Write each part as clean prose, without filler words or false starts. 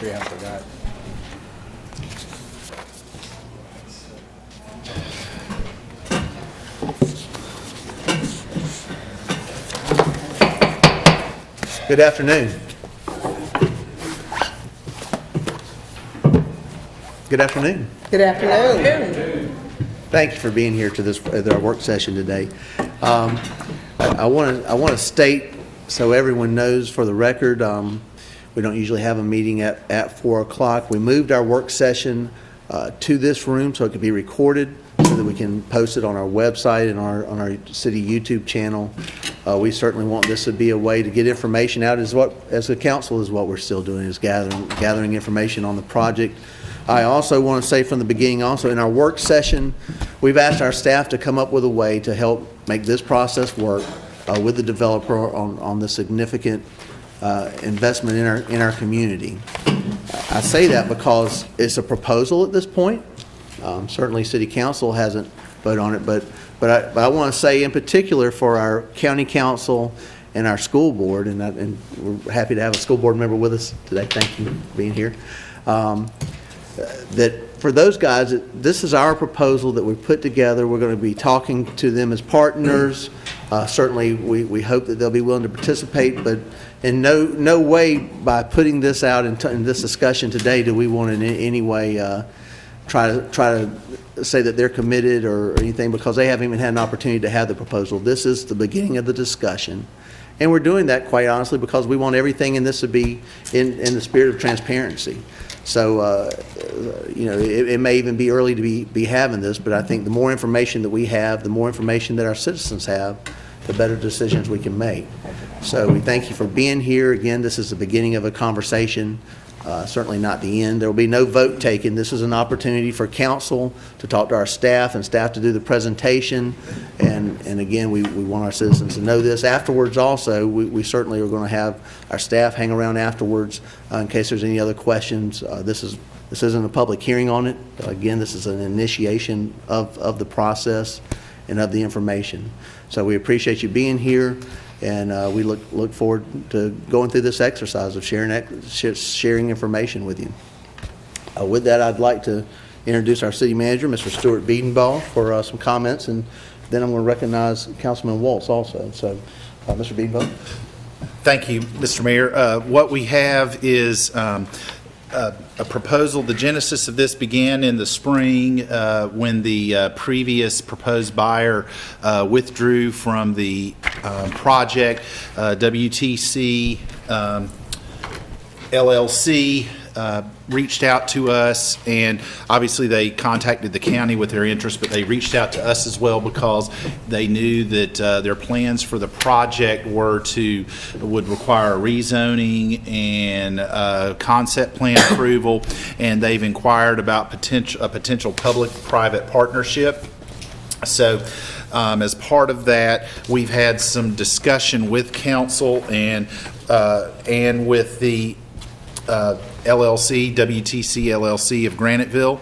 tree. I forgot. Good afternoon. Good afternoon. Good afternoon. Thank you for being here to our work session today. I want to state so everyone knows for the record, we don't usually have a meeting at 4 o'clock. We moved our work session to this room so it could be recorded so that we can post it on our website and on our city YouTube channel. We certainly want this to be a way to get information out as a council is what we're still doing, is gathering information on the project. I also want to say from the beginning also in our work session, we've asked our staff to come up with a way to help make this process work with the developer on the significant investment in our community. I say that because it's a proposal at this point. Certainly City Council hasn't voted on it, but I want to say in particular for our County Council and our school board, and we're happy to have a school board member with us today. Thank you for being here. That for those guys, this is our proposal that we put together. We're going to be talking to them as partners. Certainly, we hope that they'll be willing to participate, but in no way by putting this out in this discussion today do we want in any way try to say that they're committed or anything, because they haven't even had an opportunity to have the proposal. This is the beginning of the discussion, and we're doing that quite honestly because we want everything in this to be in the spirit of transparency. So, it may even be early to be having this, but I think the more information that we have, the more information that our citizens have, the better decisions we can make. So we thank you for being here. Again, this is the beginning of a conversation, certainly not the end. There will be no vote taken. This is an opportunity for council to talk to our staff and staff to do the presentation. And again, we want our citizens to know this. Afterwards also, we certainly are going to have our staff hang around afterwards in case there's any other questions. This isn't a public hearing on it. Again, this is an initiation of the process and of the information. So we appreciate you being here, and we look forward to going through this exercise of sharing information with you. With that, I'd like to introduce our city manager, Mr. Stuart Bedenbaugh, for some comments, and then I'm going to recognize Councilman Woltz also. So, Mr. Bedenbaugh. Thank you, Mr. Mayor. What we have is a proposal. The genesis of this began in the spring when the previous proposed buyer withdrew from the project. WTC LLC reached out to us, and obviously they contacted the county with their interest, but they reached out to us as well because they knew that their plans for the project would require rezoning and concept plan approval, and they've inquired about a potential public-private partnership. So as part of that, we've had some discussion with council and with the LLC, WTC LLC of Graniteville,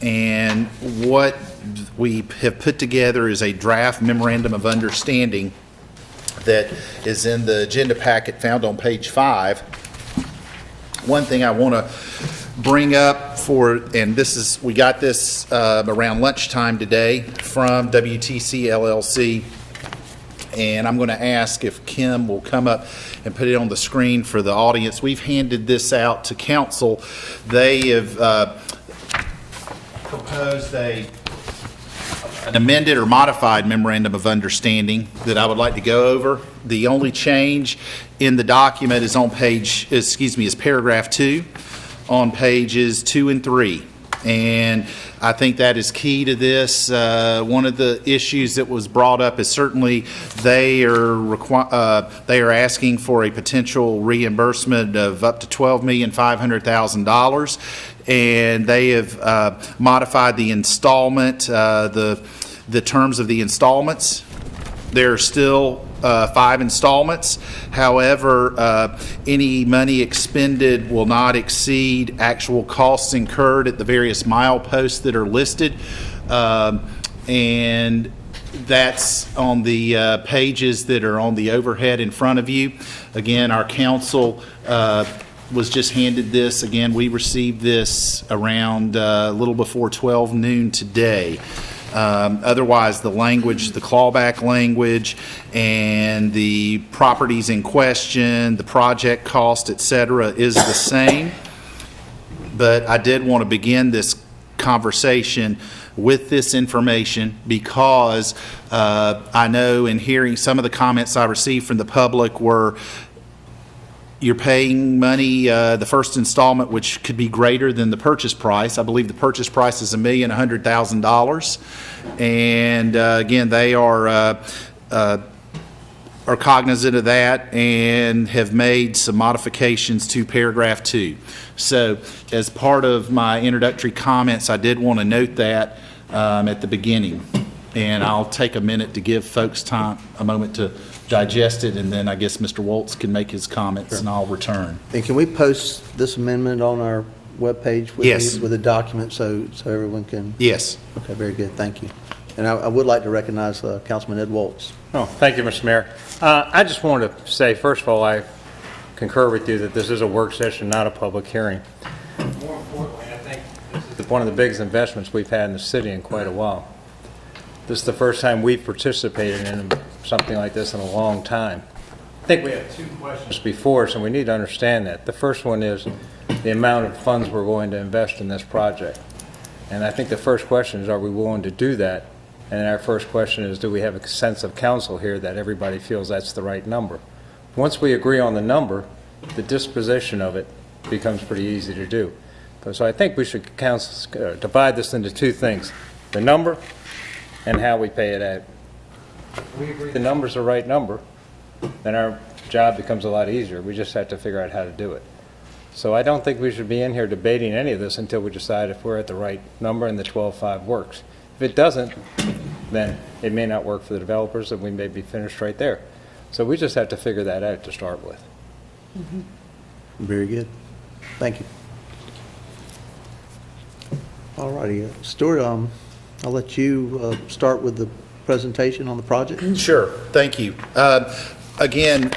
and what we have put together is a draft memorandum of understanding that is in the agenda packet found on page 5. One thing I want to bring up we got this around lunchtime today from WTC LLC, and I'm going to ask if Kim will come up and put it on the screen for the audience. We've handed this out to council. They have proposed an amended or modified memorandum of understanding that I would like to go over. The only change in the document is is paragraph 2 on pages 2 and 3. And I think that is key to this. One of the issues that was brought up is certainly they are asking for a potential reimbursement of up to $12,500,000, and they have modified the installment, the terms of the installments. There are still 5 installments. However, any money expended will not exceed actual costs incurred at the various mileposts that are listed. And that's on the pages that are on the overhead in front of you. Again, our council was just handed this. Again, we received this around a little before 12 noon today. Otherwise, the language, the clawback language, and the properties in question, the project cost, et cetera, is the same. But I did want to begin this conversation with this information because I know in hearing some of the comments I received from the public were, you're paying money, the first installment, which could be greater than the purchase price. I believe the purchase price is $1,100,000. And again, they are cognizant of that and have made some modifications to paragraph 2. So as part of my introductory comments, I did want to note that at the beginning. And I'll take a minute to give folks a moment to digest it, and then I guess Mr. Woltz can make his comments, and I'll return. And can we post this amendment on our webpage with Yes. with a document so everyone can? Yes. Okay, very good, thank you. And I would like to recognize Councilman Ed Woltz. Oh, thank you, Mr. Mayor. I just wanted to say, first of all, I concur with you that this is a work session, not a public hearing. More importantly, I think this is one of the biggest investments we've had in the city in quite a while. This is the first time we've participated in something like this in a long time. I think we have 2 questions before us, and we need to understand that. The first one is the amount of funds we're going to invest in this project. And I think the first question is, are we willing to do that? And our first question is, do we have a sense of council here that everybody feels that's the right number? Once we agree on the number, the disposition of it becomes pretty easy to do. So I think we should divide this into 2 things, the number and how we pay it out. If we agree the number's the right number, then our job becomes a lot easier. We just have to figure out how to do it. So I don't think we should be in here debating any of this until we decide if we're at the right number and the 12.5 works. If it doesn't, then it may not work for the developers and we may be finished right there. So we just have to figure that out to start with. Mm-hmm. Very good. Thank you. All righty, Stuart, I'll let you start with the presentation on the project. Sure. Thank you. Again,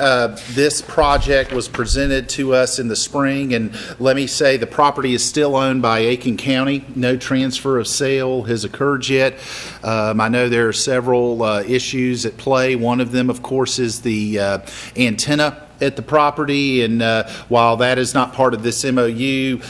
this project was presented to us in the spring, and let me say the property is still owned by Aiken County. No transfer of sale has occurred yet. I know there are several issues at play. One of them, of course, is the antenna at the property, and while that is not part of this MOU,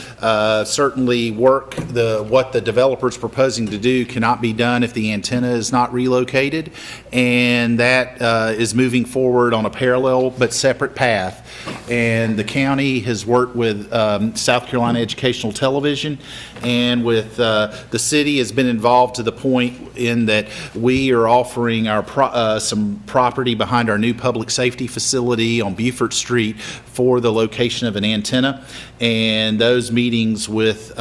certainly what the developer's proposing to do cannot be done if the antenna is not relocated, and that is moving forward on a parallel but separate path. And the county has worked with South Carolina Educational Television, and with the city has been involved to the point in that we are offering our some property behind our new public safety facility on Beaufort Street for the location of an antenna. And those meetings with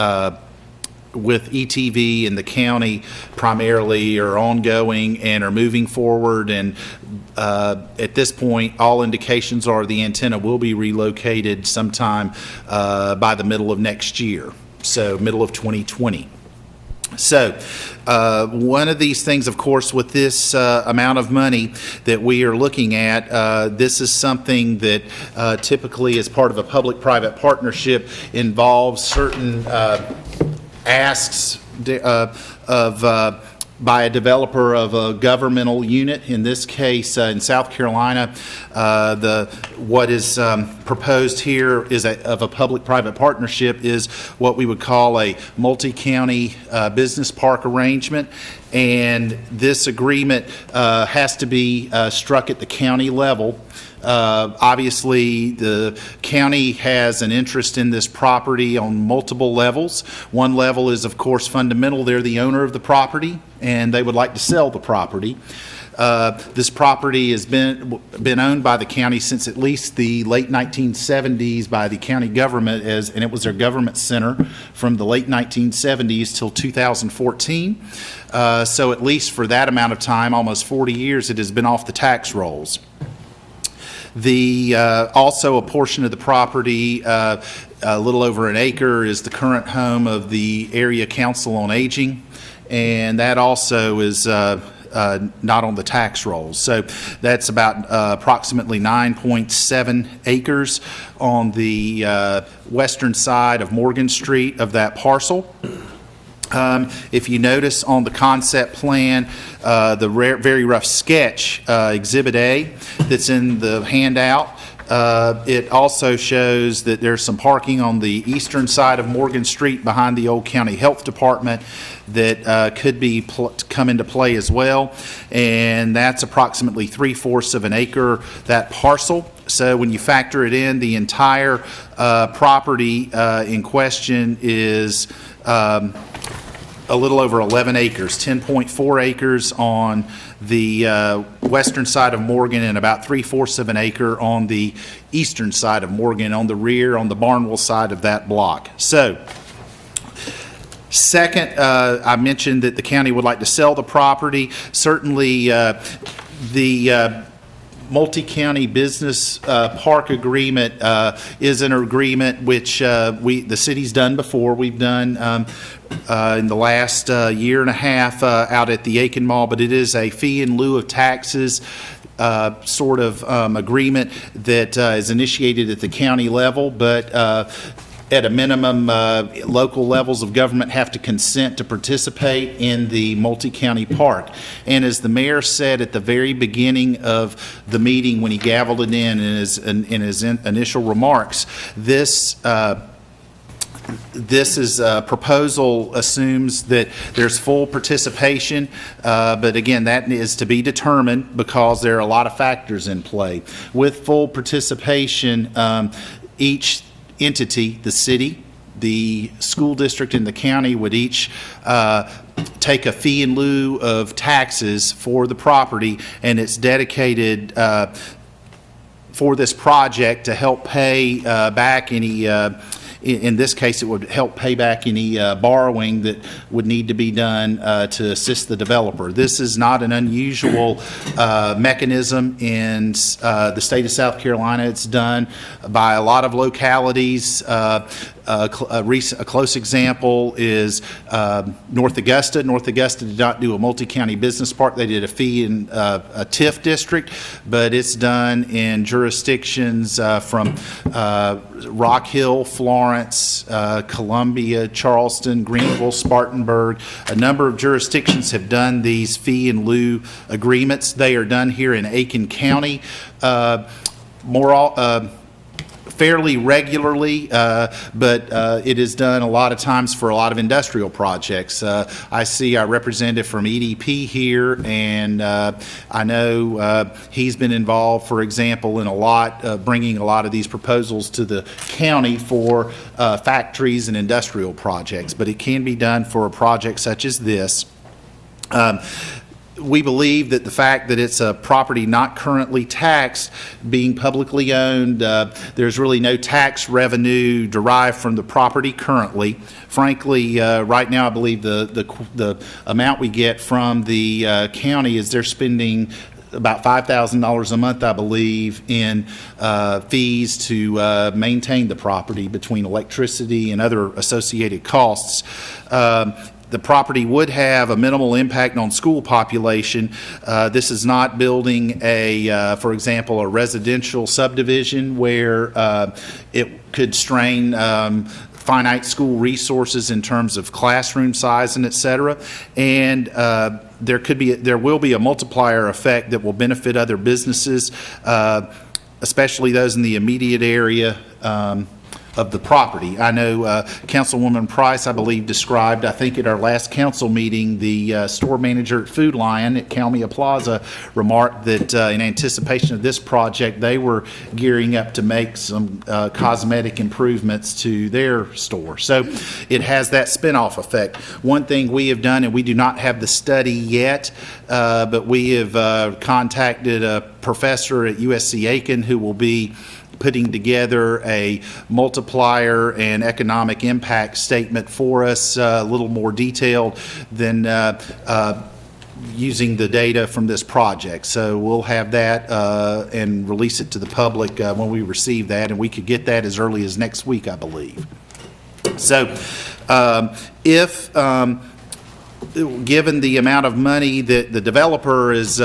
ETV and the county primarily are ongoing and are moving forward, and at this point all indications are the antenna will be relocated sometime by the middle of next year, so middle of 2020. So one of these things, of course, with this amount of money that we are looking at, this is something that typically as part of a public-private partnership involves certain asks by a developer of a governmental unit. In this case, in South Carolina, what is proposed here is of a public-private partnership is what we would call a multi-county business park arrangement. And this agreement has to be struck at the county level. Obviously, the county has an interest in this property on multiple levels. One level is, of course, fundamental. They're the owner of the property, and they would like to sell the property. This property has been owned by the county since at least the late 1970s by the county government, and it was their government center from the late 1970s till 2014. So at least for that amount of time, almost 40 years, it has been off the tax rolls. Also a portion of the property, a little over an acre, is the current home of the Area Council on Aging, and that also is not on the tax rolls. So that's about approximately 9.7 acres on the western side of Morgan Street of that parcel. If you notice on the concept plan, the very rough sketch, Exhibit A, that's in the handout, it also shows that there's some parking on the eastern side of Morgan Street behind the old county health department that could be come into play as well, and that's approximately 3/4 of an acre, that parcel. So when you factor it in, the entire property in question is a little over 11 acres, 10.4 acres on the western side of Morgan and about 3/4 of an acre on the eastern side of Morgan, on the rear, on the Barnwell side of that block. So, second, I mentioned that the county would like to sell the property. Certainly, the multi-county business park agreement is an agreement which the city's done before. We've done in the last year and a half out at the Aiken Mall, but it is a fee in lieu of taxes sort of agreement that is initiated at the county level, but at a minimum, local levels of government have to consent to participate in the multi-county park. And as the mayor said at the very beginning of the meeting when he gavelled it in his initial remarks, this proposal assumes that there's full participation, but again, that is to be determined because there are a lot of factors in play. With full participation, each entity, the city, the school district, and the county would each take a fee in lieu of taxes for the property, and it's dedicated for this project to help pay back any in this case, it would help pay back any borrowing that would need to be done to assist the developer. This is not an unusual mechanism in the state of South Carolina. It's done by a lot of localities. A close example is North Augusta. North Augusta did not do a multi-county business park. They did a fee in a TIF district, but it's done in jurisdictions from Rock Hill, Florence, Columbia, Charleston, Greenville, Spartanburg. A number of jurisdictions have done these fee in lieu agreements. They are done here in Aiken County fairly regularly, but it is done a lot of times for a lot of industrial projects. I see our representative from EDP here, and I know he's been involved, for example, in bringing a lot of these proposals to the county for factories and industrial projects, but it can be done for a project such as this. We believe that the fact that it's a property not currently taxed, being publicly owned, there's really no tax revenue derived from the property currently. Frankly, right now I believe the amount we get from the county is they're spending about $5,000 a month, I believe, in fees to maintain the property between electricity and other associated costs. The property would have a minimal impact on school population. This is not building for example, a residential subdivision where it could strain finite school resources in terms of classroom size and et cetera. And there will be a multiplier effect that will benefit other businesses, especially those in the immediate area of the property. I know Councilwoman Price, I believe, described, I think at our last council meeting, the store manager at Food Lion at Kalmia Plaza remarked that in anticipation of this project, they were gearing up to make some cosmetic improvements to their store. So it has that spin-off effect. One thing we have done, and we do not have the study yet, but we have contacted a professor at USC Aiken who will be putting together a multiplier and economic impact statement for us, a little more detailed than using the data from this project. So we'll have that and release it to the public when we receive that, and we could get that as early as next week, I believe. So if given the amount of money that the developer has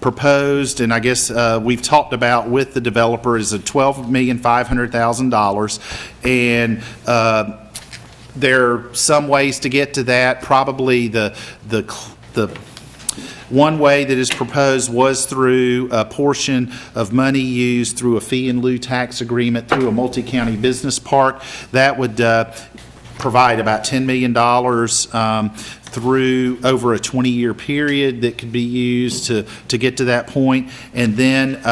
proposed, and I guess we've talked about with the developer, is a $12,500,000, and there are some ways to get to that. Probably the one way that is proposed was through a portion of money used through a fee in lieu tax agreement through a multi-county business park. That would provide about $10 million through over a 20-year period that could be used to get to that point. And then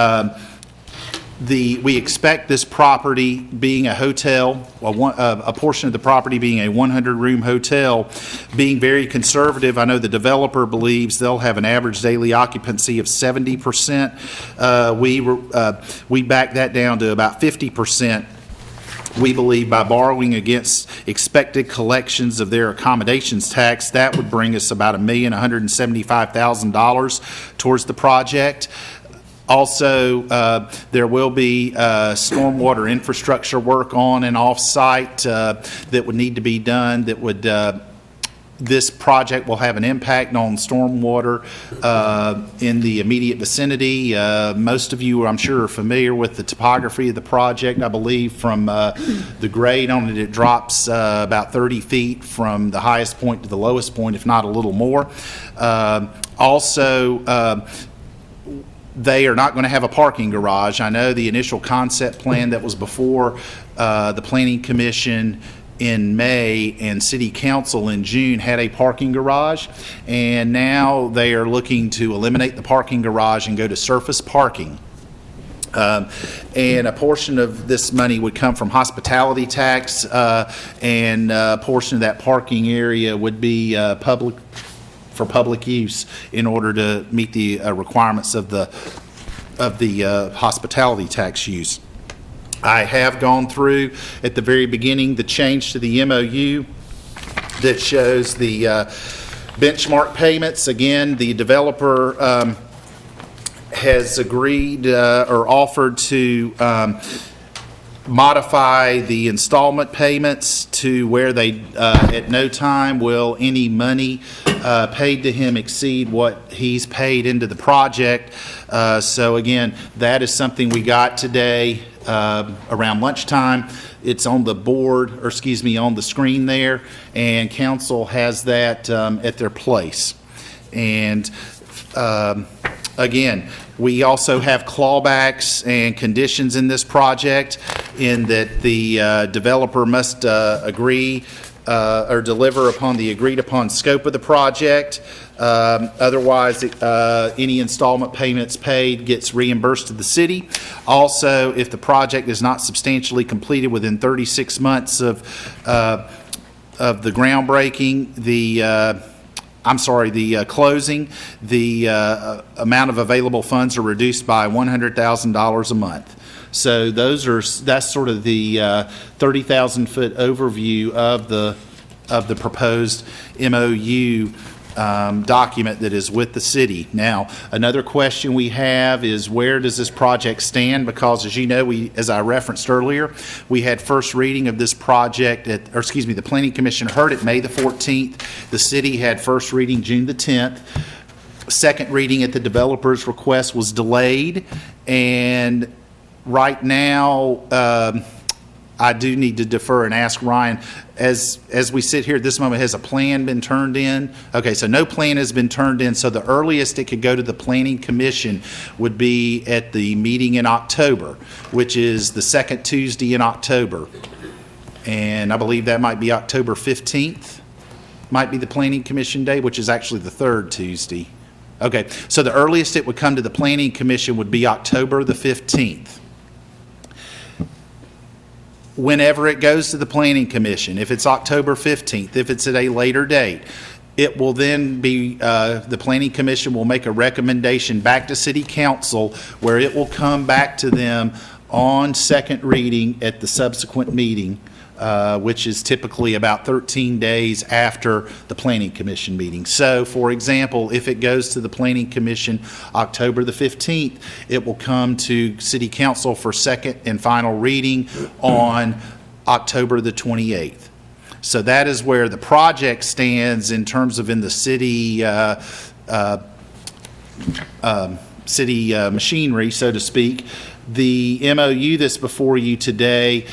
we expect this property being a hotel, a portion of the property being a 100-room hotel, being very conservative. I know the developer believes they'll have an average daily occupancy of 70%. We back that down to about 50%. We believe by borrowing against expected collections of their accommodations tax, that would bring us about $1,175,000 towards the project. Also, there will be stormwater infrastructure work on and off-site that would need to be done. That would this project will have an impact on stormwater in the immediate vicinity. Most of you, I'm sure, are familiar with the topography of the project. I believe from the grade on it, it drops about 30 feet from the highest point to the lowest point, if not a little more. They are not going to have a parking garage. I know the initial concept plan that was before the Planning Commission in May and City Council in June had a parking garage, and now they are looking to eliminate the parking garage and go to surface parking. And a portion of this money would come from hospitality tax, and a portion of that parking area would be for public use in order to meet the requirements of the hospitality tax use. I have gone through at the very beginning the change to the MOU that shows the benchmark payments. Again, the developer has agreed or offered to modify the installment payments to where they at no time will any money paid to him exceed what he's paid into the project. So again, that is something we got today around lunchtime. It's on the board, or excuse me, on the screen there, and council has that at their place. And again, we also have clawbacks and conditions in this project, in that the developer must agree or deliver upon the agreed upon scope of the project. Otherwise, any installment payments paid gets reimbursed to the city. Also, if the project is not substantially completed within 36 months of the groundbreaking, the closing, the amount of available funds are reduced by $100,000 a month. So that's sort of the 30,000-foot overview of the proposed MOU document that is with the city. Now, another question we have is, where does this project stand? Because, as you know, as I referenced earlier, we had first reading of this project the Planning Commission heard it May the 14th. The city had first reading June the 10th. Second reading at the developer's request was delayed, and right now, I do need to defer and ask Ryan, as we sit here at this moment, has a plan been turned in? Okay, so no plan has been turned in, so the earliest it could go to the Planning Commission would be at the meeting in October, which is the second Tuesday in October. And I believe that might be October 15th, might be the Planning Commission day, which is actually the third Tuesday. Okay, so the earliest it would come to the Planning Commission would be October the 15th. Whenever it goes to the Planning Commission, if it's October 15th, if it's at a later date, it will then be, the Planning Commission will make a recommendation back to City Council, where it will come back to them on second reading at the subsequent meeting, which is typically about 13 days after the Planning Commission meeting. So, for example, if it goes to the Planning Commission October the 15th, it will come to City Council for second and final reading on October the 28th. So that is where the project stands in terms of in the city, city machinery, so to speak. The MOU that's before you today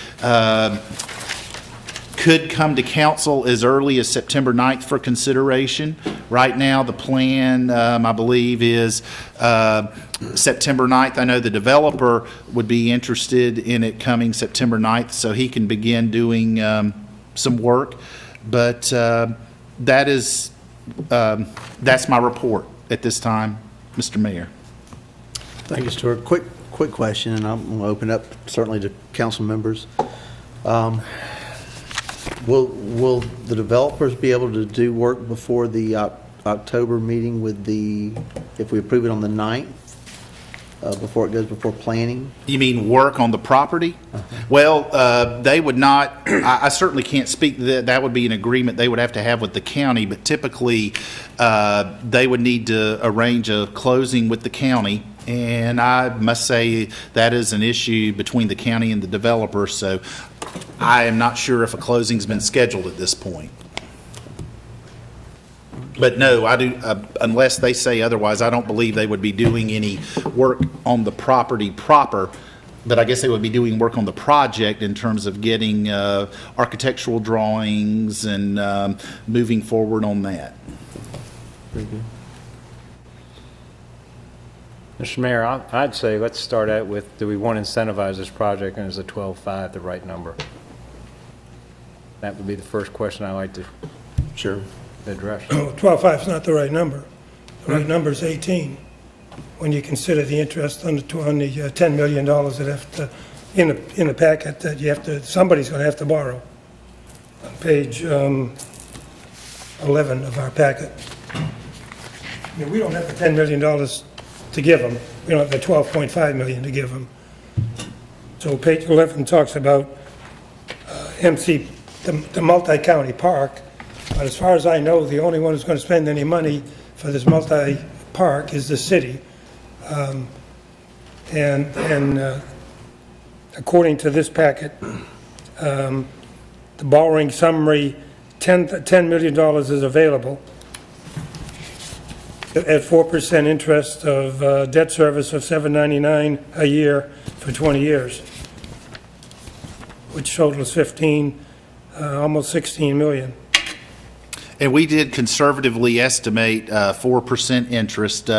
could come to council as early as September 9th for consideration. Right now, the plan, I believe, is September 9th. I know the developer would be interested in it coming September 9th so he can begin doing some work. But that's my report at this time, Mr. Mayor. Thank you, Stuart. Quick question, and I'm going to open up certainly to council members. Will the developers be able to do work before the October meeting with if we approve it on the 9th, before it goes before planning? You mean work on the property? Well, they would not, I certainly can't speak, that would be an agreement they would have to have with the county, but typically they would need to arrange a closing with the county. And I must say that is an issue between the county and the developer, so I am not sure if a closing's been scheduled at this point. But no, I do, unless they say otherwise, I don't believe they would be doing any work on the property proper, but I guess they would be doing work on the project in terms of getting architectural drawings and moving forward on that. Very good. Mr. Mayor, I'd say let's start out with, do we want to incentivize this project, and is a 12.5 the right number? That would be the first question I'd like to Sure. address. 12.5 is not the right number. The right number is 18, when you consider the interest on the $10 million that have to, in the packet that you have to, somebody's going to have to borrow. On page 11 of our packet. I mean, we don't have the $10 million to give them. We don't have the 12.5 million to give them. So page 11 talks about MC, the multi-county park. But as far as I know, the only one who's going to spend any money for this multi-park is the city. And according to this packet, the borrowing summary, $10 million is available at 4% interest of debt service of $799 a year for 20 years, which totals 15, almost 16 million. And we did conservatively estimate 4% interest.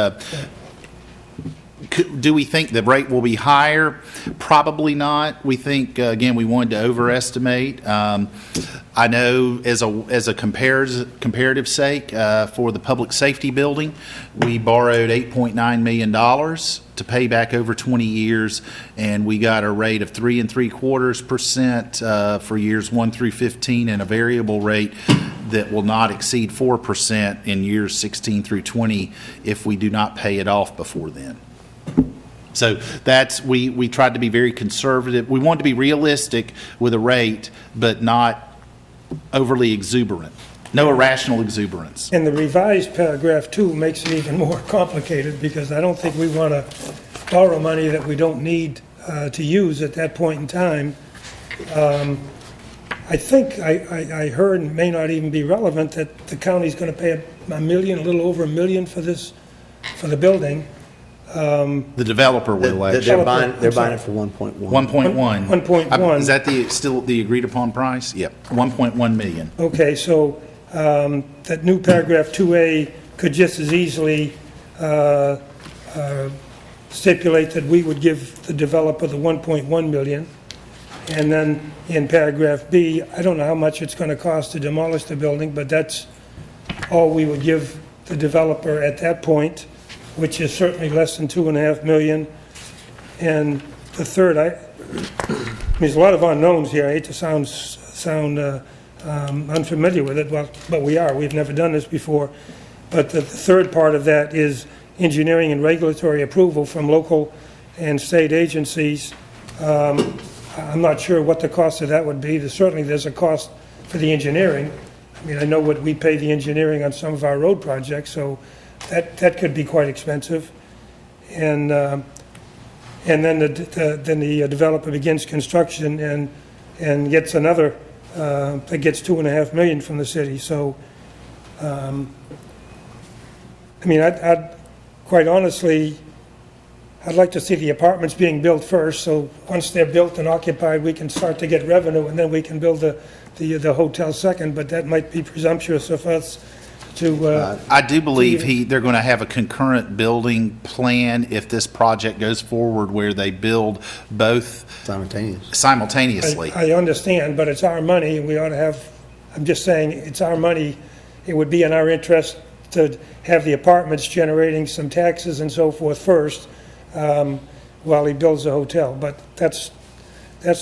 Do we think the rate will be higher? Probably not. We think, again, we wanted to overestimate. I know as a comparative sake, for the public safety building, we borrowed $8.9 million to pay back over 20 years, and we got a rate of 3.75% for years 1 through 15, and a variable rate that will not exceed 4% in years 16 through 20 if we do not pay it off before then. So that's, we tried to be very conservative. We wanted to be realistic with a rate, but not overly exuberant. No irrational exuberance. And the revised paragraph 2 makes it even more complicated, because I don't think we want to borrow money that we don't need to use at that point in time. I think I heard, and may not even be relevant, that the county's going to pay a little over $1 million for the building. The developer will They're actually. buying it for 1.1. 1.1. 1.1. Is that still the agreed upon price? Yep, 1.1 million. Okay, so that new paragraph 2A could just as easily stipulate that we would give the developer the 1.1 million. And then in paragraph B, I don't know how much it's going to cost to demolish the building, but that's all we would give the developer at that point, which is certainly less than $2.5 million. And the third, there's a lot of unknowns here. I hate to sound unfamiliar with it, but we are. We've never done this before. But the third part of that is engineering and regulatory approval from local and state agencies. I'm not sure what the cost of that would be. Certainly there's a cost for the engineering. I mean, I know what we pay the engineering on some of our road projects, so that could be quite expensive. And then the developer begins construction and gets another that gets $2.5 million from the city, so, I mean, I'd, quite honestly, I'd like to see the apartments being built first, so once they're built and occupied, we can start to get revenue, and then we can build the hotel second, but that might be presumptuous of us to, I do believe they're going to have a concurrent building plan if this project goes forward where they build both simultaneously. I understand, but it's our money, and we ought to have, I'm just saying, it's our money. It would be in our interest to have the apartments generating some taxes and so forth first, while he builds the hotel, but that's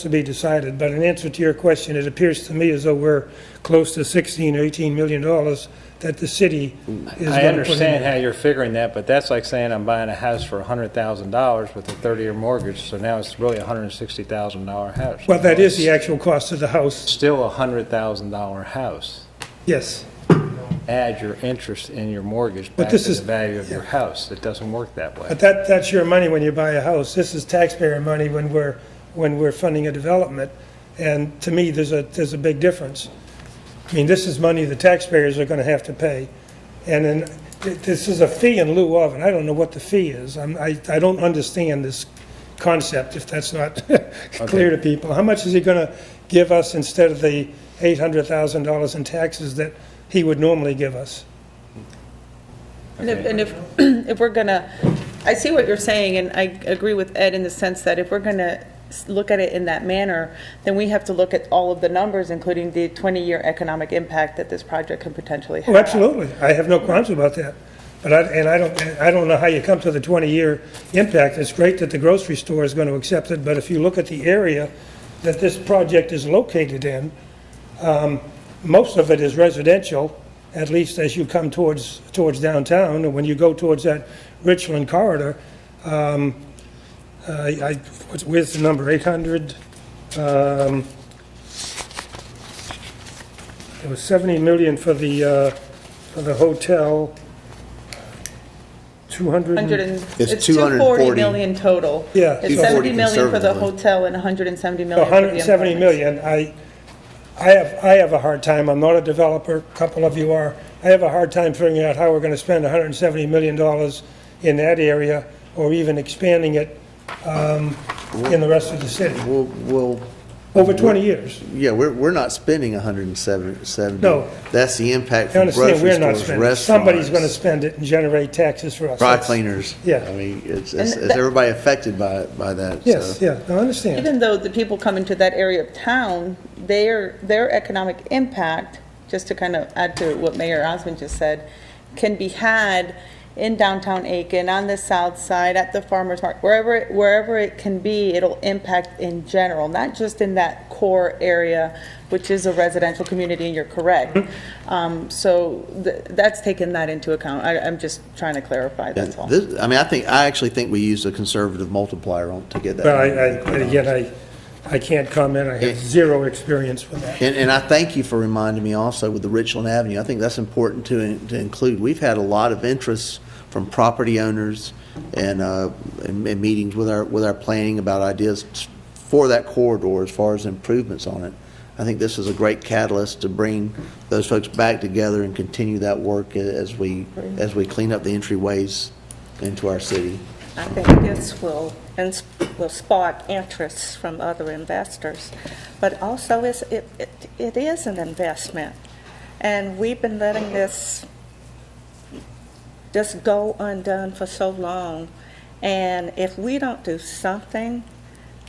to be decided. But in answer to your question, it appears to me as though we're close to 16 or 18 million dollars that the city is going to put in. I understand how you're figuring that, but that's like saying I'm buying a house for $100,000 with a 30-year mortgage, so now it's really a $160,000 house. Well, that is the actual cost of the house, Still a $100,000 house. yes. Add your interest in your mortgage But back this to is- the value of your house. It doesn't work that way. But that's your money when you buy a house. This is taxpayer money when we're funding a development. And to me, there's a big difference. I mean, this is money the taxpayers are gonna have to pay. And then, this is a fee in lieu of, and I don't know what the fee is. I don't understand this concept, if that's not clear to people. How much is he gonna give us instead of the $800,000 in taxes that he would normally give us? And if we're gonna, I see what you're saying, and I agree with Ed in the sense that if we're gonna look at it in that manner, then we have to look at all of the numbers, including the 20-year economic impact that this project can potentially have. Oh, absolutely. I have no qualms about that. But I don't know how you come to the 20-year impact. It's great that the grocery store is going to accept it, but if you look at the area that this project is located in, most of it is residential, at least as you come towards downtown. And when you go towards that Richland corridor, where's the number, 800? It was 70 million for the hotel, 200. It's 240 million total. Yeah. It's 70 million for the hotel and 170 million for the 170 million. I have a hard time, I'm not a developer, a couple of you are. I have a hard time figuring out how we're going to spend $170 million in that area, or even expanding it in the rest of the city, We'll, over 20 years. yeah, we're not spending 170. No. That's the impact I from understand, grocery we're not stores, spending it. restaurants. Somebody's going to spend it and generate taxes for us. Dry That's- cleaners. Yeah. I mean, it's And everybody affected by that. Yes, so. yeah, I understand. Even though the people coming to that area of town, their economic impact, just to kind of add to what Mayor Osbon just said, can be had in downtown Aiken, on the south side, at the farmer's market, wherever it can be, it'll impact in general, not just in that core area, which is a residential community, and you're correct. So that's taken that into account. I'm just trying to clarify, that's all. I actually think we used a conservative multiplier to get that. But again, I can't comment, I have zero experience with that. And I thank you for reminding me also with the Richland Avenue. I think that's important to include. We've had a lot of interest from property owners and meetings with our planning about ideas for that corridor as far as improvements on it. I think this is a great catalyst to bring those folks back together and continue that work as we clean up the entryways into our city. I think this will spark interest from other investors, but also it is an investment, and we've been letting this just go undone for so long, and if we don't do something,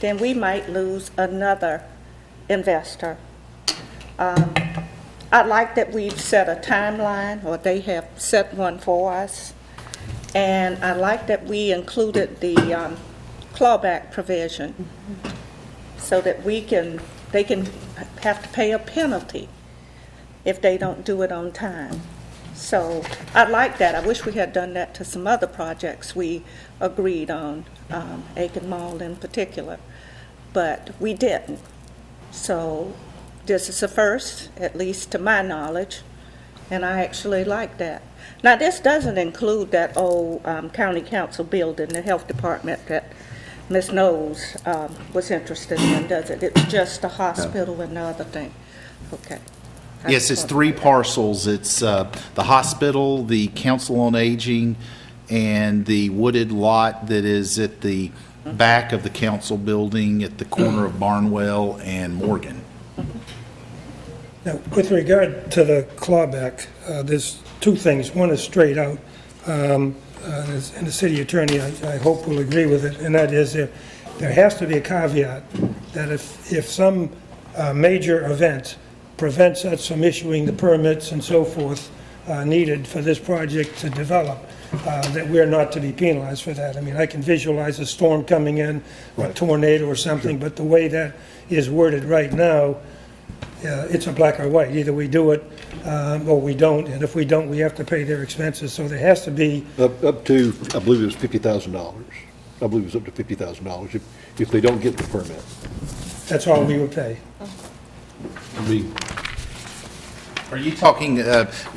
then we might lose another investor. I like that we've set a timeline, or they have set one for us. And I like that we included the clawback provision so that they can have to pay a penalty if they don't do it on time. So I like that. I wish we had done that to some other projects we agreed on, Aiken Mall in particular, but we didn't. So this is a first, at least to my knowledge, and I actually like that. Now, this doesn't include that old county council building, the health department that Ms. Knowles was interested in, does it? It's just the hospital and the other thing. Okay. Yes, it's 3 parcels. It's the hospital, the Council on Aging, and the wooded lot that is at the back of the council building at the corner of Barnwell and Morgan. Now, with regard to the clawback, there's 2 things. One is straight out, and the city attorney, I hope, will agree with it, and that is there has to be a caveat that if some major event prevents us from issuing the permits and so forth needed for this project to develop, that we're not to be penalized for that. I mean, I can visualize a storm coming in, or a tornado or something, but the way that is worded right now, it's a black or white. Either we do it or we don't, and if we don't, we have to pay their expenses. So there has to be... Up to, I believe it was $50,000. I believe it was up to $50,000 if they don't get the permit. That's all we would pay. Are you talking,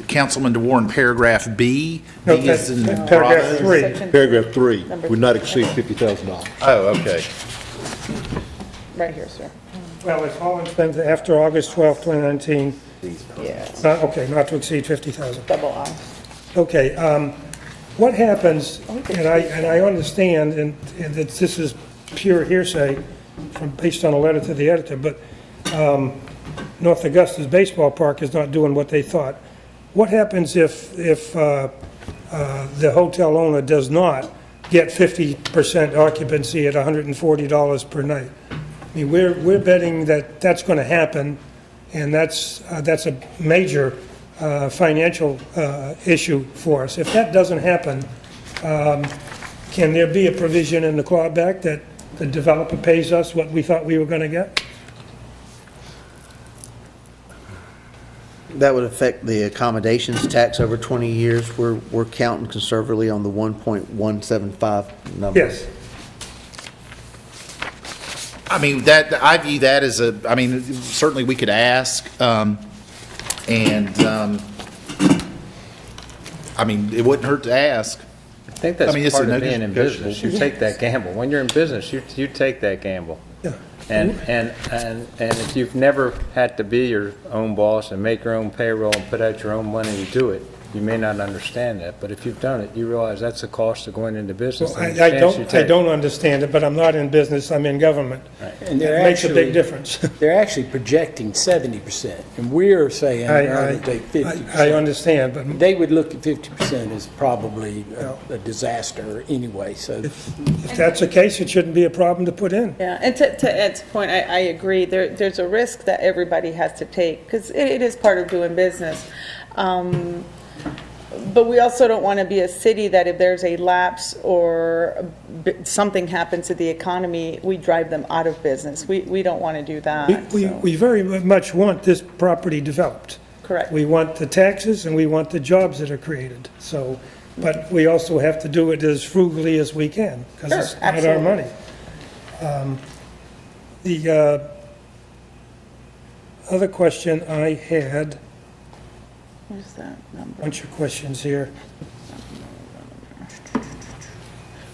Councilman DeWar, in paragraph B? No, B is in paragraph Bravo? 3. Paragraph 3 would not exceed $50,000. Oh, okay. Right here, sir. Well, it's all expenses after August 12, 2019. Yes, Okay, not to exceed 50,000. double I. Okay, what happens, and I understand, and that this is pure hearsay based on a letter to the editor, but North Augusta's baseball park is not doing what they thought. What happens if the hotel owner does not get 50% occupancy at $140 per night? I mean, we're betting that that's going to happen, and that's a major financial issue for us. If that doesn't happen, can there be a provision in the clawback that the developer pays us what we thought we were going to get? That would affect the accommodations tax over 20 years. We're counting conservatively on the 1.175 number. Yes. I mean, I view that as certainly we could ask, it wouldn't hurt to ask. I think that's it's part a of being in negotiable. business. You take that gamble. When you're in business, you take that gamble. Yeah. And if you've never had to be your own boss and make your own payroll and put out your own money to do it, you may not understand that. But if you've done it, you realize that's the cost of going into business. Well, and the chance you I take. don't understand it, but I'm not in business, I'm in government. And It makes a big difference. They're actually projecting 70%, and we're saying we're going to take 50%. I understand, but They would look at 50% as probably a disaster anyway, so. if that's the case, it shouldn't be a problem to put in. Yeah, and to Ed's point, I agree. There's a risk that everybody has to take, because it is part of doing business. But we also don't want to be a city that if there's a lapse or something happens to the economy, we drive them out of business. We don't want to do that. so. We very much want this property developed. Correct. We want the taxes and we want the jobs that are created, so, but we also have to do it as frugally as we can, because Sure, it's not our absolutely. money. The other question I had, Where's that number? bunch of questions here.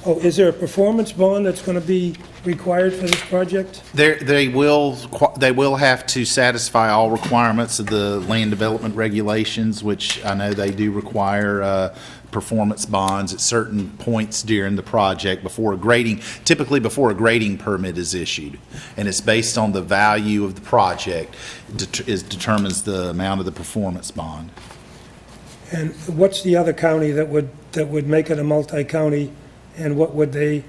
Oh, is there a performance bond that's going to be required for this project? They will have to satisfy all requirements of the land development regulations, which I know they do require performance bonds at certain points during the project typically before a grading permit is issued. And it's based on the value of the project determines the amount of the performance bond. And what's the other county that would make it a multi-county, and what would they?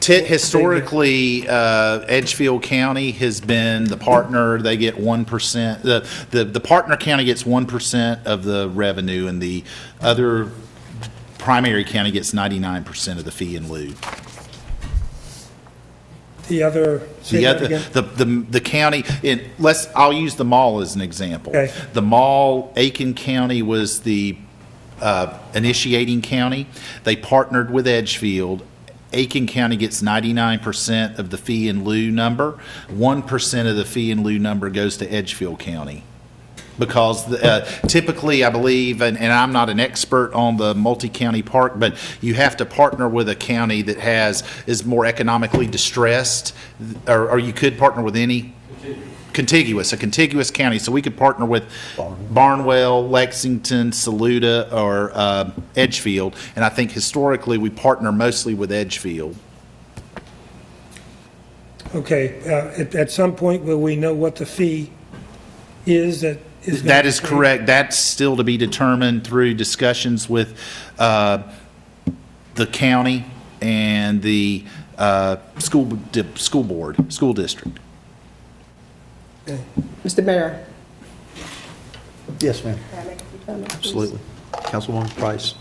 Historically, Edgefield County has been the partner. They get 1%. The partner county gets 1% of the revenue, and the other primary county gets 99% of the fee in lieu. The other, say that again? The county, I'll use the mall as an example. Okay. The mall, Aiken County was the initiating county. They partnered with Edgefield. Aiken County gets 99% of the fee in lieu number. 1% of the fee in lieu number goes to Edgefield County. Because typically, I believe, and I'm not an expert on the multi-county park, but you have to partner with a county that is more economically distressed, or you could partner with any. a contiguous county, so we could partner with Barnwell, Lexington, Saluda, or Edgefield, and I think historically we partner mostly with Edgefield. Okay, at some point, will we know what the fee is that is? gonna That be is paid? correct. That's still to be determined through discussions with the county and the school board, school district. Mr. Mayor. Yes, ma'am. Absolutely. Councilwoman Price.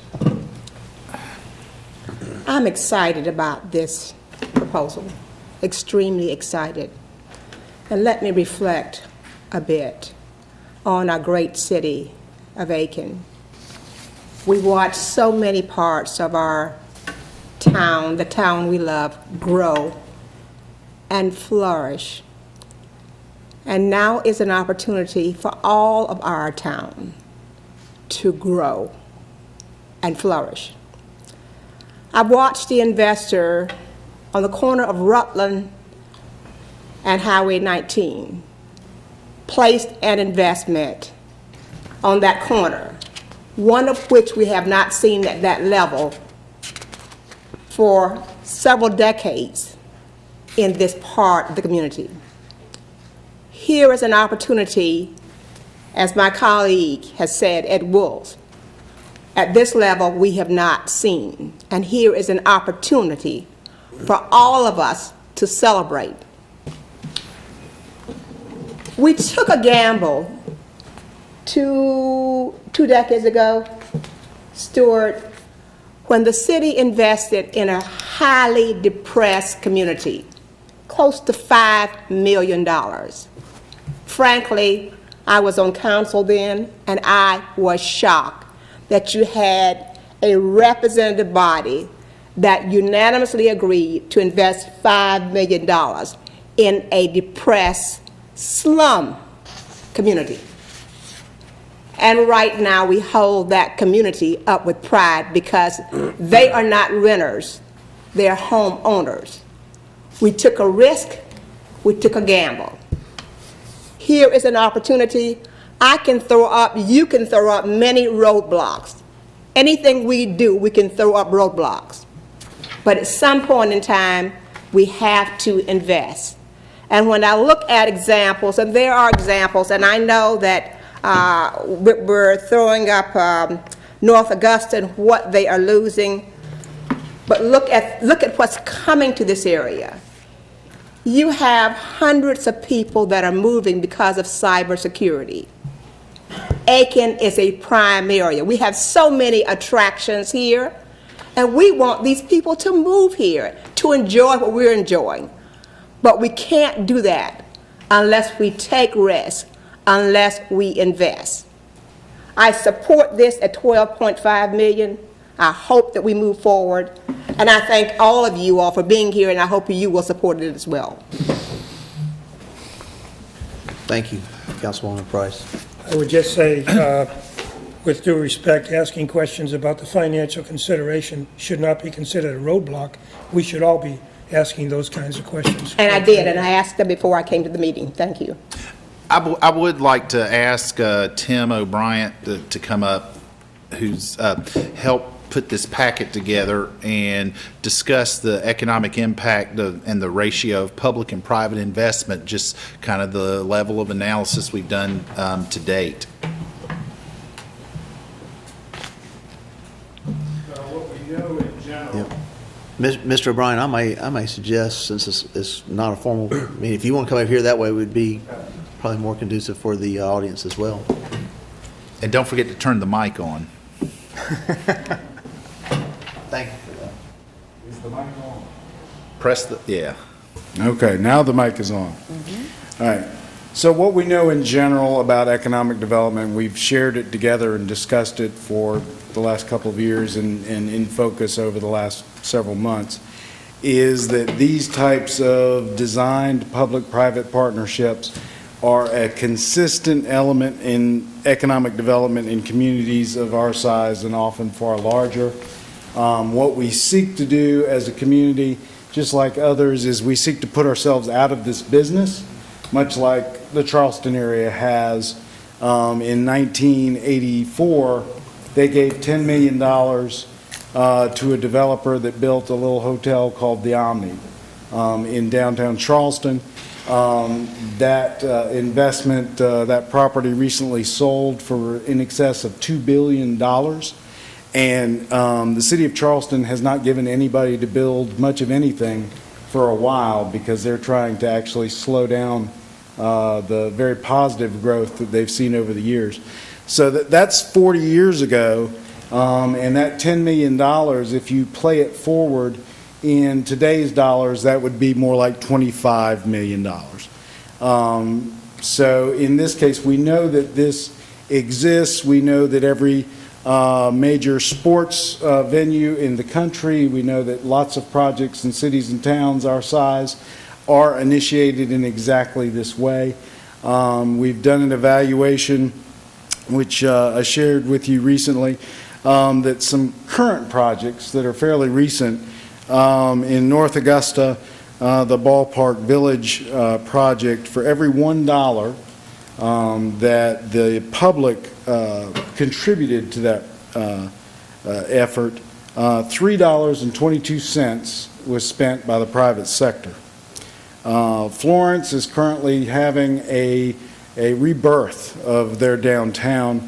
I'm excited about this proposal, extremely excited. And let me reflect a bit on our great city of Aiken. We watch so many parts of our town, the town we love, grow and flourish. And now is an opportunity for all of our town to grow and flourish. I've watched the investor on the corner of Rutland and Highway 19 placed an investment on that corner, one of which we have not seen at that level for several decades in this part of the community. Here is an opportunity, as my colleague has said, at Woltz. At this level, we have not seen. And here is an opportunity for all of us to celebrate. We took a gamble two decades ago, Stuart, when the city invested in a highly depressed community, close to $5 million. Frankly, I was on council then, and I was shocked that you had a representative body that unanimously agreed to invest $5 million in a depressed slum community. And right now, we hold that community up with pride because they are not renters, they're homeowners. We took a risk, we took a gamble. Here is an opportunity. I can throw up, you can throw up many roadblocks. Anything we do, we can throw up roadblocks. But at some point in time, we have to invest. And when I look at examples, and there are examples, and I know that we're throwing up North Augusta and what they are losing, but look at what's coming to this area. You have hundreds of people that are moving because of cybersecurity. Aiken is a prime area. We have so many attractions here, and we want these people to move here to enjoy what we're enjoying. But we can't do that unless we take risks, unless we invest. I support this at $12.5 million. I hope that we move forward. And I thank all of you all for being here, and I hope you will support it as well. Thank you, Councilwoman Price. I would just say, with due respect, asking questions about the financial consideration should not be considered a roadblock. We should all be asking those kinds of questions. And I did, and I asked them before I came to the meeting. Thank you. I would like to ask Tim O'Brien to come up, who's helped put this packet together and discuss the economic impact and the ratio of public and private investment, just kind of the level of analysis we've done to date. What we know in general. Yep. Mr. O'Brien, I may suggest, since it's not a formal meeting, if you want to come over here, that way it would be probably more conducive for the audience as well. And don't forget to turn the mic on. Thank you for that. Is the mic on? Press the, yeah. Okay, now the mic is on. All right. So what we know in general about economic development, we've shared it together and discussed it for the last couple of years and in focus over the last several months, is that these types of designed public-private partnerships are a consistent element in economic development in communities of our size and often far larger. What we seek to do as a community, just like others, is we seek to put ourselves out of this business, much like the Charleston area has. In 1984, they gave $10 million to a developer that built a little hotel called the Omni in downtown Charleston. That investment, that property recently sold for in excess of $2 billion. And the city of Charleston has not given anybody to build much of anything for a while because they're trying to actually slow down the very positive growth that they've seen over the years. So that's 40 years ago, and that $10 million, if you play it forward in today's dollars, that would be more like $25 million. So in this case, we know that this exists. We know that every major sports venue in the country, we know that lots of projects in cities and towns our size are initiated in exactly this way. We've done an evaluation, which I shared with you recently, that some current projects that are fairly recent in North Augusta, the Ballpark Village project, for every $1 that the public contributed to that effort, $3.22 was spent by the private sector. Florence is currently having a rebirth of their downtown,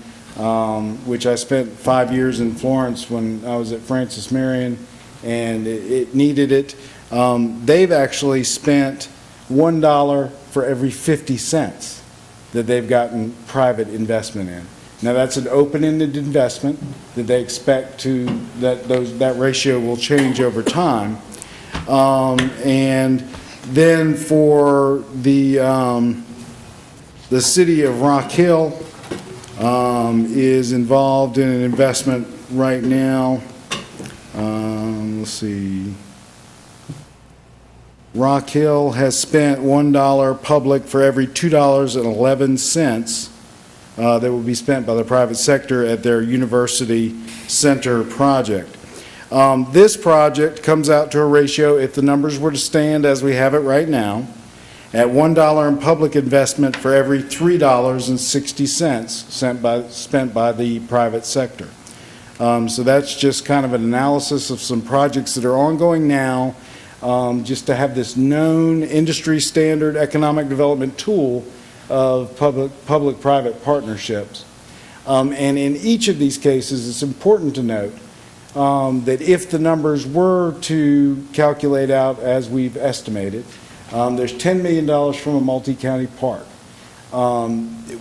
which I spent 5 years in Florence when I was at Francis Marion, and it needed it. They've actually spent $1 for every 50 cents that they've gotten private investment in. Now that's an open-ended investment that they expect that ratio will change over time. And then for the city of Rock Hill is involved in an investment right now. Let's see. Rock Hill has spent $1 public for every $2.11 that will be spent by the private sector at their University Center project. This project comes out to a ratio, if the numbers were to stand as we have it right now, at $1 in public investment for every $3.60 spent by the private sector. So that's just kind of an analysis of some projects that are ongoing now, just to have this known industry standard economic development tool of public-private partnerships. And in each of these cases, it's important to note that if the numbers were to calculate out as we've estimated, there's $10 million from a multi-county park.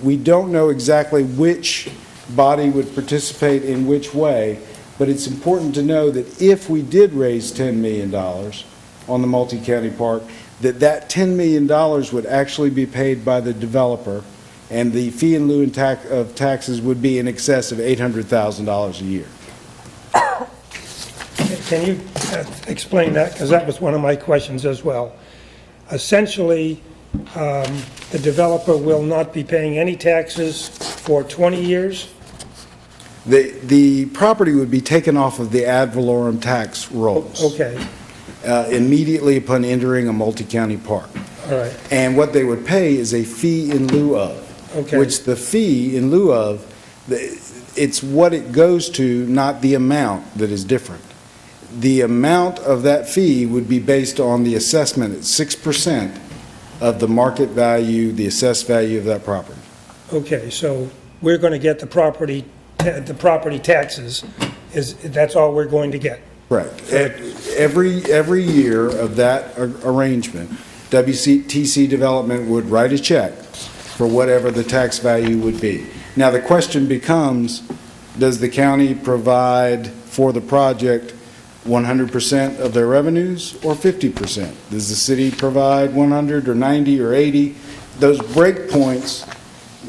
We don't know exactly which body would participate in which way, but it's important to know that if we did raise $10 million on the multi-county park, that $10 million would actually be paid by the developer, and the fee in lieu of taxes would be in excess of $800,000 a year. Can you explain that? Because that was one of my questions as well. Essentially, the developer will not be paying any taxes for 20 years? The property would be taken off of the ad valorem tax rolls. Okay, Immediately upon entering a multi-county park. all right, And what they would pay is a fee in lieu of, okay. which the fee in lieu of, it's what it goes to, not the amount that is different. The amount of that fee would be based on the assessment at 6% of the market value, the assessed value of that property. Okay, so we're going to get the property taxes, that's all we're going to get? Correct. Every year of that arrangement, WTC Development would write a check for whatever the tax value would be. Now, the question becomes, does the county provide for the project 100% of their revenues or 50%? Does the city provide 100 or 90 or 80? Those breakpoints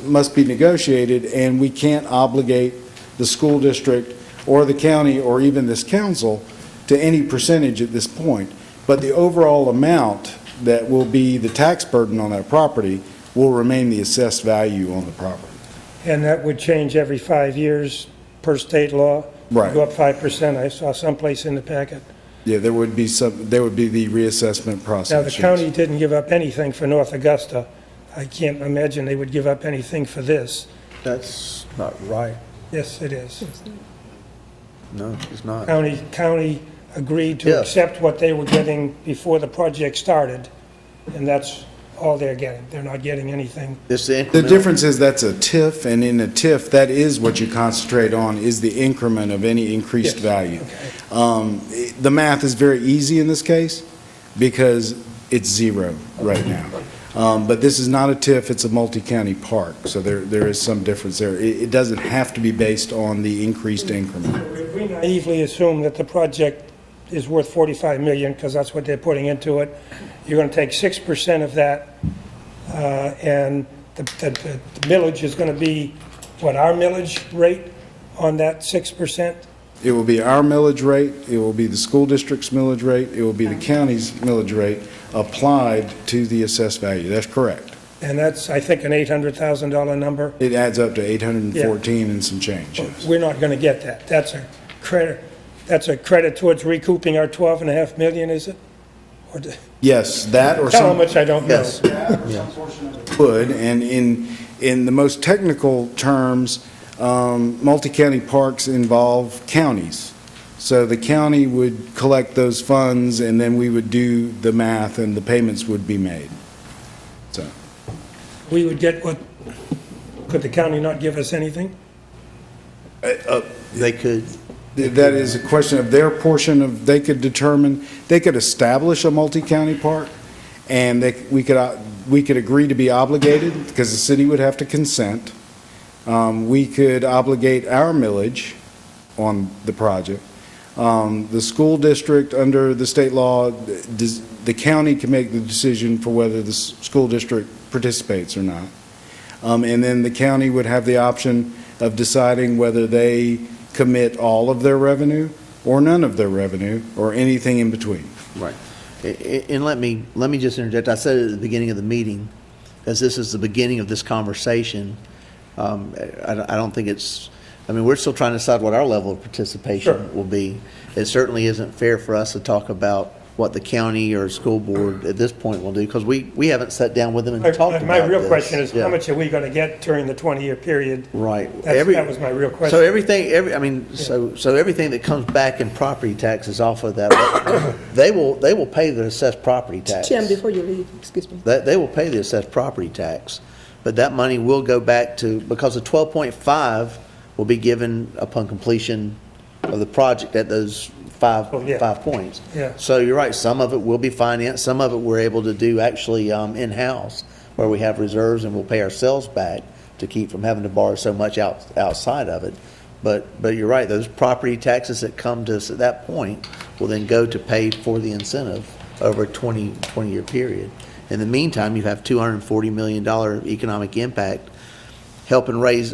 must be negotiated, and we can't obligate the school district or the county or even this council to any percentage at this point. But the overall amount that will be the tax burden on that property will remain the assessed value on the property. And that would change every 5 years per state law? Right. Go up 5%, I saw someplace in the packet. Yeah, there would be the reassessment process. Now, the yes. county didn't give up anything for North Augusta. I can't imagine they would give up anything for this. That's not right. Yes, it is. No, it's not. County agreed to Yes. accept what they were getting before the project started, and that's all they're getting. They're not getting anything. It's the The incremental. difference is that's a TIF, and in a TIF, that is what you concentrate on, is the increment of any increased Yes. value. Okay. The math is very easy in this case, because it's zero right now. But this is not a TIF, it's a multi-county park, so there is some difference there. It doesn't have to be based on the increased increment. If we naively assume that the project is worth 45 million, because that's what they're putting into it, you're going to take 6% of that, and the millage is going to be, what, our millage rate on that 6%? It will be our millage rate, it will be the school district's millage rate, it will be the county's millage rate applied to the assessed value. That's correct. And that's, I think, an $800,000 number. It adds up to 814 and some change, yes. We're not going to get that. That's a credit towards recouping our 12.5 million, is it? Or Yes, that or tell how some much I don't know. Yes. would, and in the most technical terms, multi-county parks involve counties. So the county would collect those funds, and then we would do the math, and the payments would be made. So, We would get what, could the county not give us anything? They could, that is a question of their portion of, they could determine, they could establish a multi-county park, and we could agree to be obligated, because the city would have to consent. We could obligate our millage on the project. The school district, under the state law, the county can make the decision for whether the school district participates or not. And then the county would have the option of deciding whether they commit all of their revenue or none of their revenue or anything in between. right. And let me just interject. I said it at the beginning of the meeting, as this is the beginning of this conversation. I don't think it's, I mean, we're still trying to decide what our level of participation Sure. will be. It certainly isn't fair for us to talk about what the county or school board at this point will do, because we haven't sat down with them and talked about My real this. question is, Yeah. how much are we going to get during the 20-year period? Right. That was my real question. So everything that comes back in property taxes off of that, they will pay the assessed property tax. Tim, before you leave, excuse me. They will pay the assessed property tax, but that money will go back to, because the 12.5 will be given upon completion of the project at those five points. Yeah. So you're right, some of it will be financed, some of it we're able to do actually in-house, where we have reserves and we'll pay ourselves back to keep from having to borrow so much outside of it. But you're right, those property taxes that come to us at that point will then go to pay for the incentive over a 20-year period. In the meantime, you have $240 million economic impact, helping raise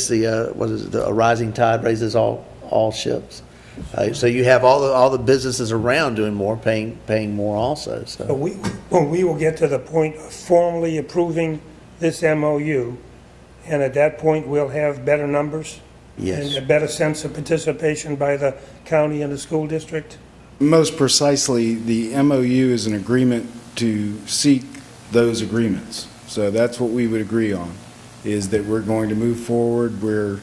the, a rising tide raises all ships. So you have all the businesses around doing more, paying more also, So so. when we will get to the point of formally approving this MOU, and at that point, we'll have better numbers? Yes. And a better sense of participation by the county and the school district? Most precisely, the MOU is an agreement to seek those agreements. So that's what we would agree on, is that we're going to move forward. We're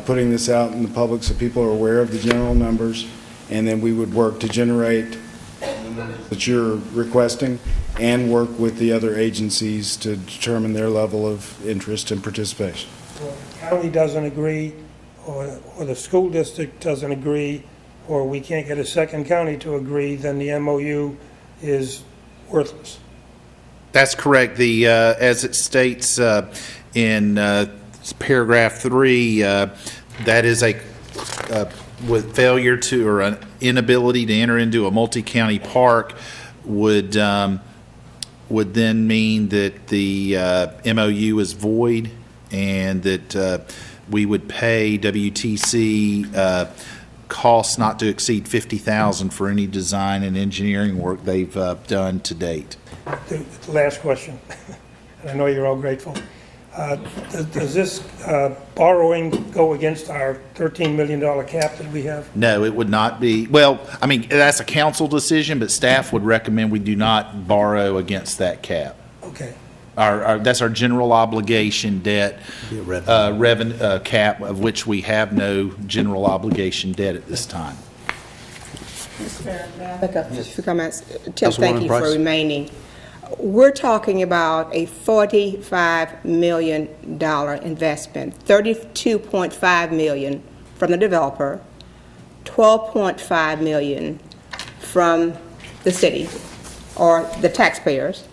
putting this out in the public so people are aware of the general numbers, and then we would work to generate the numbers that you're requesting and work with the other agencies to determine their level of interest and participation. Well, the county doesn't agree, or the school district doesn't agree, or we can't get a second county to agree, then the MOU is worthless. That's correct. As it states in paragraph 3, that is with failure to, or an inability to enter into a multi-county park would then mean that the MOU is void, and that we would pay WTC costs not to exceed $50,000 for any design and engineering work they've done to date. The last question, and I know you're all grateful. Does this borrowing go against our $13 million cap that we have? No, it would not be. Well, I mean, that's a council decision, but staff would recommend we do not borrow against that cap. Okay. that's our general obligation debt, cap, of which we have no general obligation debt at this time. A few comments. Tim, Councilwoman thank you for Price. remaining. We're talking about a $45 million investment, $32.5 million from the developer, $12.5 million from the city or the taxpayers,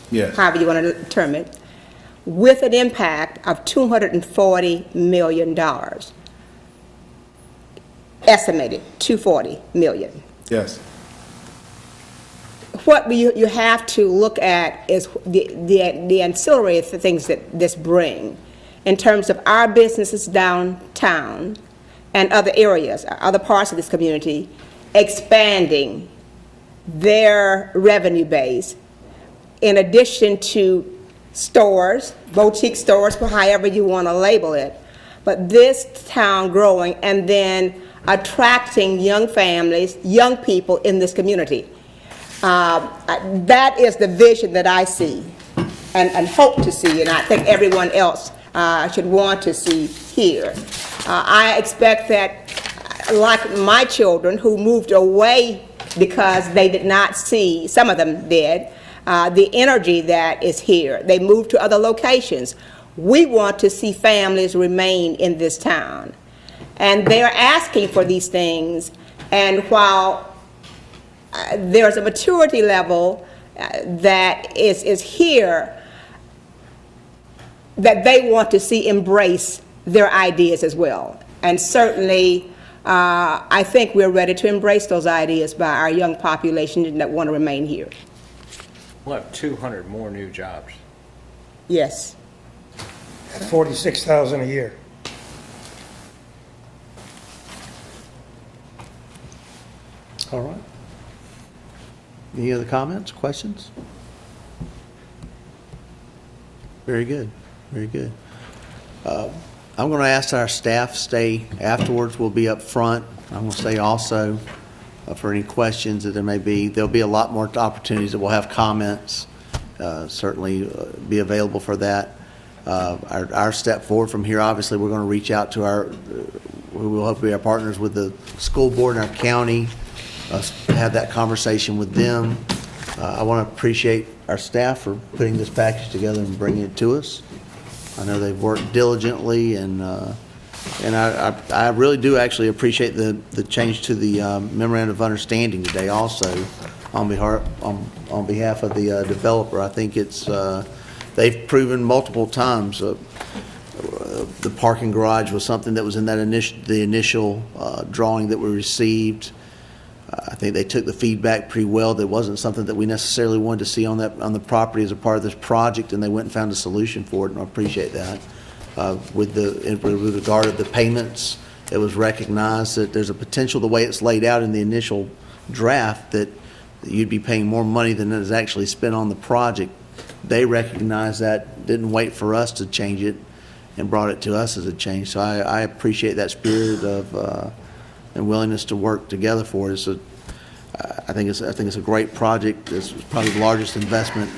Yes. however you want to term it, with an impact of $240 million. Estimated, $240 million. Yes. What you have to look at is the ancillary things that this bring in terms of our businesses downtown and other areas, other parts of this community, expanding their revenue base in addition to stores, boutique stores, however you want to label it. But this town growing and then attracting young families, young people in this community. That is the vision that I see and hope to see, and I think everyone else should want to see here. I expect that, like my children who moved away because they did not see, some of them did, the energy that is here. They moved to other locations. We want to see families remain in this town. And they're asking for these things, and while there's a maturity level that is here that they want to see embrace their ideas as well. And certainly, I think we're ready to embrace those ideas by our young population that want to remain here. We'll have 200 more new jobs. Yes. 46,000 a year. All right. Any other comments, questions? Very good, very good. I'm going to ask our staff stay afterwards. We'll be up front. I'm going to stay also for any questions that there may be. There'll be a lot more opportunities that we'll have comments. Certainly be available for that. Our step forward from here, obviously, we're going to reach out to who will hopefully be our partners with the school board and our county, have that conversation with them. I want to appreciate our staff for putting this package together and bringing it to us. I know they've worked diligently, and I really do actually appreciate the change to the memorandum of understanding today also on behalf of the developer. I think they've proven multiple times the parking garage was something that was in that initial drawing that we received. I think they took the feedback pretty well. That wasn't something that we necessarily wanted to see on the property as a part of this project, and they went and found a solution for it, and I appreciate that. With regard to the payments, it was recognized that there's a potential, the way it's laid out in the initial draft, that you'd be paying more money than is actually spent on the project. They recognized that, didn't wait for us to change it, and brought it to us as a change. So I appreciate that spirit of and willingness to work together for it. I think it's a great project. It's probably the largest investment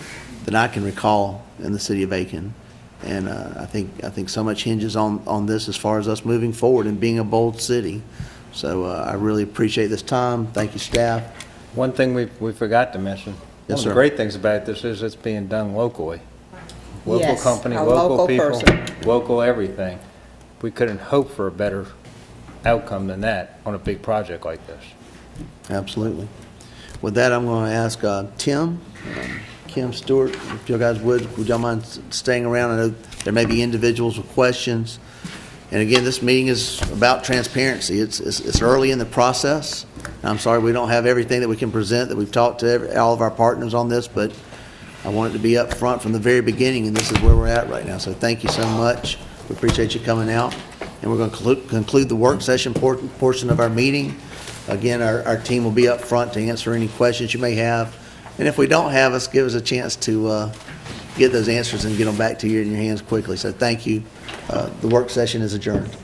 that I can recall in the city of Aiken, and I think so much hinges on this as far as us moving forward and being a bold city. So I really appreciate this time. Thank you, staff. One thing we forgot to mention. Yes, One of sir. the great things about this is it's being done locally. Local Yes, company, a local local people, person. local everything. We couldn't hope for a better outcome than that on a big project like this. Absolutely. With that, I'm going to ask Tim, Kim, Stuart, if you guys would y'all mind staying around? I know there may be individuals with questions. And again, this meeting is about transparency. It's early in the process. I'm sorry we don't have everything that we can present, that we've talked to all of our partners on this, but I want it to be up front from the very beginning, and this is where we're at right now. So thank you so much. We appreciate you coming out. And we're going to conclude the work session portion of our meeting. Again, our team will be up front to answer any questions you may have. And if we don't have us, give us a chance to get those answers and get them back to you in your hands quickly. So thank you. The work session is adjourned.